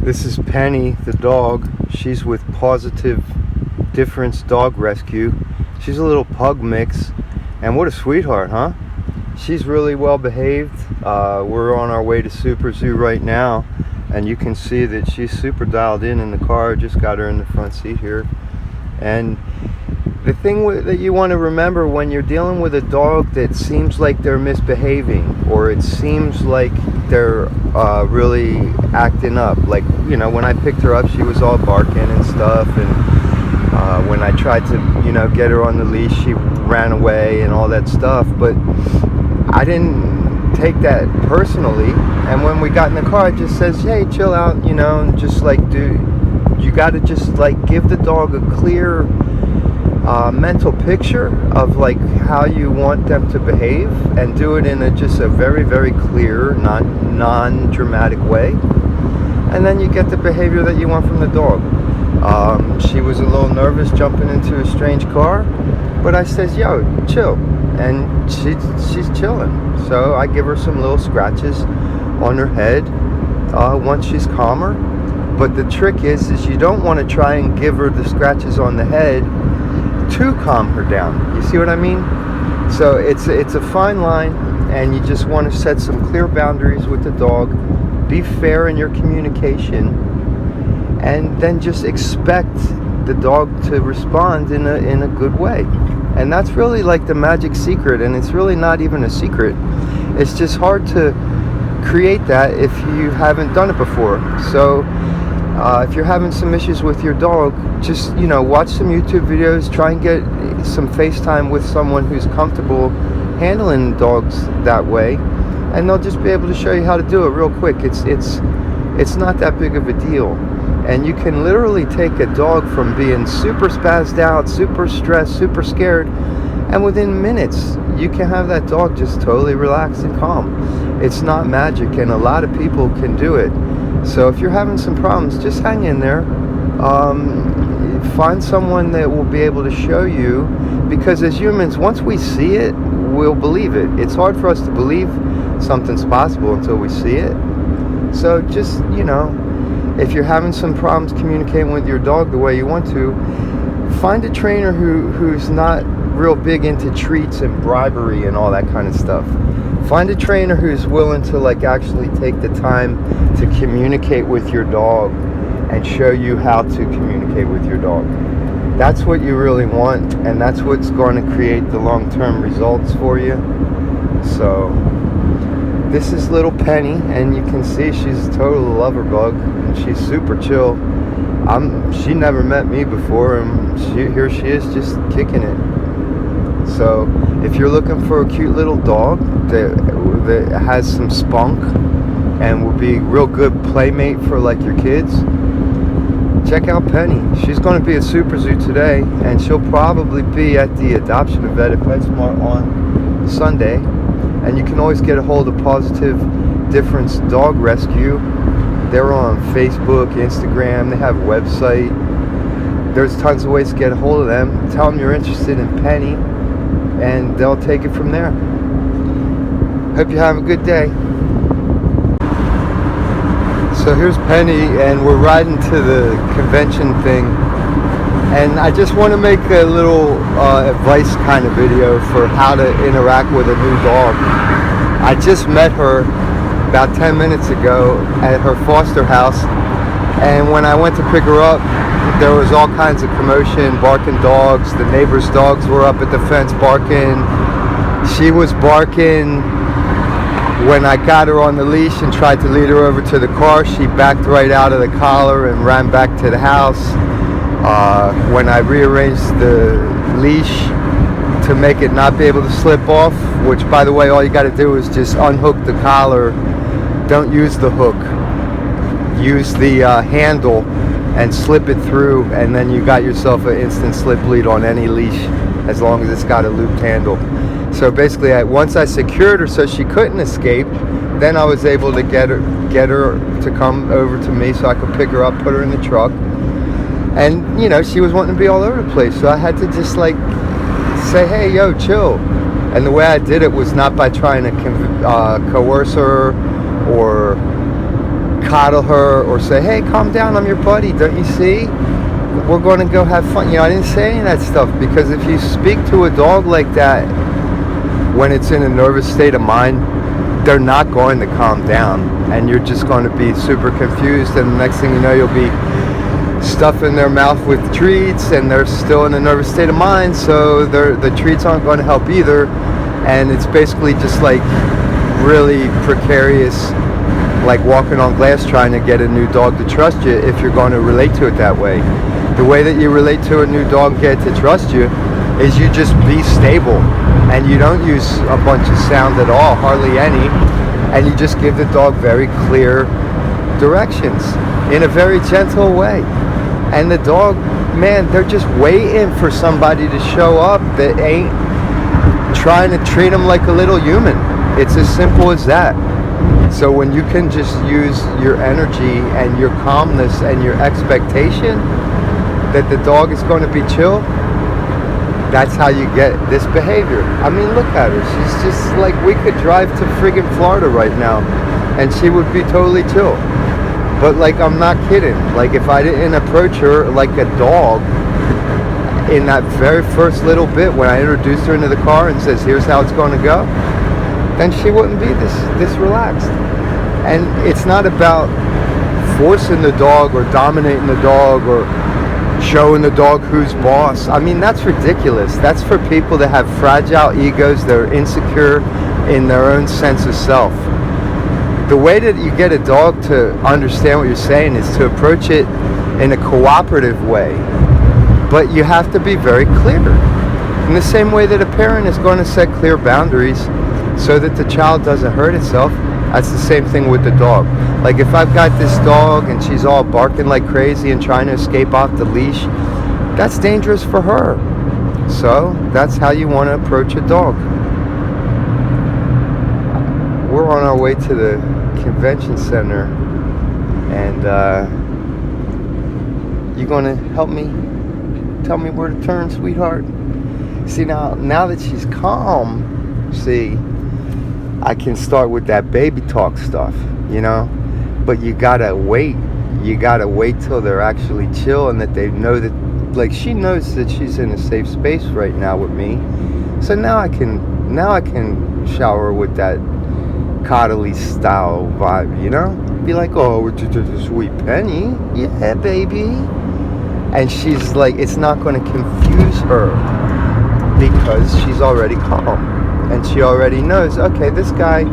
This is Penny, the dog. She's with Positive Difference Dog Rescue. She's a little pug mix, and what a sweetheart, huh? She's really well behaved. We're on our way to Super Zoo right now, and you can see that she's super dialed in the car. Just got her in the front seat here. And the thing that you want to remember when you're dealing with a dog that seems like they're misbehaving, or it seems like they're really acting up, like, you know, when I picked her up, she was all barking and stuff, and when I tried to, you know, get her on the leash, she ran away and all that stuff. But I didn't take that personally, and when we got in the car, it just says, hey, chill out, you know, and just like, dude, you got to just like give the dog a clear mental picture of like how you want them to behave, and do it in just a very, very clear, non-dramatic way, and then you get the behavior that you want from the dog. She was a little nervous jumping into a strange car, but I says, yo, chill, and she's chilling. So I give her some little scratches on her head once she's calmer. But the trick is you don't want to try and give her the scratches on the head to calm her down. You see what I mean? So it's a fine line, and you just want to set some clear boundaries with the dog. Be fair in your communication, and then just expect the dog to respond in a good way. And that's really like the magic secret, and it's really not even a secret. It's just hard to create that if you haven't done it before. So if you're having some issues with your dog, just, you know, watch some YouTube videos, try and get some FaceTime with someone who's comfortable handling dogs that way, and they'll just be able to show you how to do it real quick. It's not that big of a deal, and you can literally take a dog from being super spazzed out, super stressed, super scared, and within minutes you can have that dog just totally relaxed and calm. It's not magic, and a lot of people can do it. So if you're having some problems, just hang in there. Find someone that will be able to show you, because as humans, once we see it, we'll believe it. It's hard for us to believe something's possible until we see it. So just, you know, if you're having some problems communicating with your dog the way you want to, find a trainer who's not real big into treats and bribery and all that kind of stuff. Find a trainer who's willing to like actually take the time to communicate with your dog and show you how to communicate with your dog. That's what you really want, and that's what's going to create the long-term results for you. So this is little Penny, and you can see she's a total lover bug, and she's super chill. She never met me before, and here she is just kicking it. So if you're looking for a cute little dog that has some spunk and will be a real good playmate for like your kids, check out Penny. She's going to be at Super Zoo today, and she'll probably be at the adoption event at PetSmart on Sunday. And you can always get a hold of Positive Difference Dog Rescue. They're on Facebook, Instagram, they have a website. There's tons of ways to get a hold of them. Tell them you're interested in Penny, and they'll take it from there. Hope you have a good day. So here's Penny, and we're riding to the convention thing, and I just want to make a little advice kind of video for how to interact with a new dog. I just met her about 10 minutes ago at her foster house, and when I went to pick her up, there was all kinds of commotion, barking dogs. The neighbors' dogs were up at the fence barking. She was barking. When I got her on the leash and tried to lead her over to the car, she backed right out of the collar and ran back to the house. When I rearranged the leash to make it not be able to slip off, which, by the way, all you got to do is just unhook the collar. Don't use the hook. Use the handle and slip it through, and then you got yourself an instant slip lead on any leash, as long as it's got a looped handle. So basically, once I secured her so she couldn't escape, then I was able to get her to come over to me so I could pick her up, put her in the truck. And, you know, she was wanting to be all over the place, so I had to just like say, hey, yo, chill. And the way I did it was not by trying to coerce her or coddle her or say, hey, calm down, I'm your buddy, don't you see? We're going to go have fun. You know, I didn't say any of that stuff, because if you speak to a dog like that when it's in a nervous state of mind, they're not going to calm down, and you're just going to be super confused, and the next thing you know, you'll be stuffing their mouth with treats, and they're still in a nervous state of mind, so the treats aren't going to help either, and it's basically just like really precarious, like walking on glass trying to get a new dog to trust you if you're going to relate to it that way. The way that you relate to a new dog, get to trust you, is you just be stable, and you don't use a bunch of sound at all, hardly any, and you just give the dog very clear directions in a very gentle way. And the dog, man, they're just waiting for somebody to show up that ain't trying to treat them like a little human. It's as simple as that. So when you can just use your energy and your calmness and your expectation that the dog is going to be chill, that's how you get this behavior. I mean, look at her. She's just like, we could drive to friggin' Florida right now and she would be totally chill. But like, I'm not kidding. Like, if I didn't approach her like a dog in that very first little bit when I introduced her into the car and says, here's how it's going to go, then she wouldn't be this relaxed. And it's not about forcing the dog or dominating the dog or showing the dog who's boss. I mean, that's ridiculous. That's for people that have fragile egos, that are insecure in their own sense of self. The way that you get a dog to understand what you're saying is to approach it in a cooperative way. But you have to be very clear. In the same way that a parent is going to set clear boundaries so that the child doesn't hurt itself, that's the same thing with the dog. Like, if I've got this dog and she's all barking like crazy and trying to escape off the leash, that's dangerous for her. So that's how you want to approach a dog. We're on our way to the convention center, and you gonna help me tell me where to turn, sweetheart? See, now that she's calm, see, I can start with that baby talk stuff, you know. But you gotta wait till they're actually chill, and that they know that, like, she knows that she's in a safe space right now with me. So now I can shower her with that coddly style vibe, you know? Be like, oh, we're just a sweet Penny. Yeah, baby. And she's like, it's not going to confuse her because she's already calm. And she already knows, okay, this guy,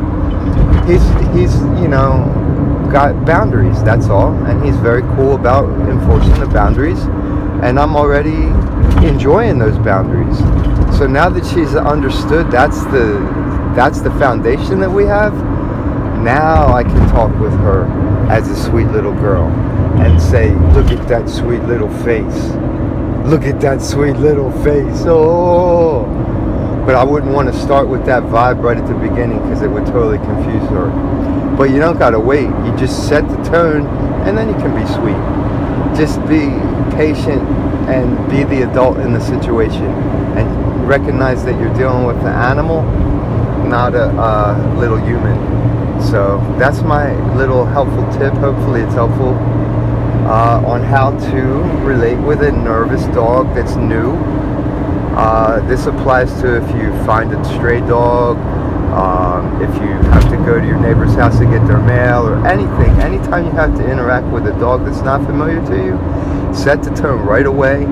he's you know, got boundaries, that's all. And he's very cool about enforcing the boundaries. And I'm already enjoying those boundaries. So now that she's understood that's the foundation that we have, now I can talk with her as a sweet little girl and say, look at that sweet little face. Look at that sweet little face. Oh. But I wouldn't want to start with that vibe right at the beginning because it would totally confuse her. But you don't got to wait. You just set the tone and then you can be sweet. Just be patient and be the adult in the situation and recognize that you're dealing with an animal, not a little human. So that's my little helpful tip. Hopefully it's helpful on how to relate with a nervous dog that's new. This applies to if you find a stray dog, if you have to go to your neighbor's house to get their mail or anything. Anytime you have to interact with a dog that's not familiar to you, set the tone right away,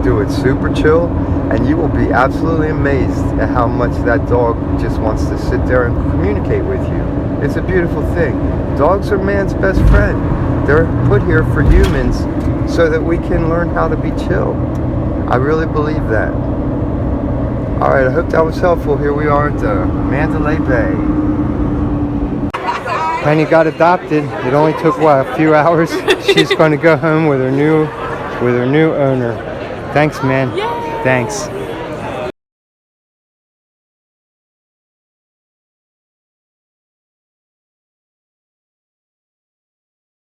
do it super chill, and you will be absolutely amazed at how much that dog just wants to sit there and communicate with you. It's a beautiful thing. Dogs are man's best friend. They're put here for humans so that we can learn how to be chill. I really believe that. Alright, I hope that was helpful. Here we are at the Mandalay Bay. Penny got adopted. It only took, what, a few hours? She's going to go home with her new owner. Thanks, man. Yay! Thanks.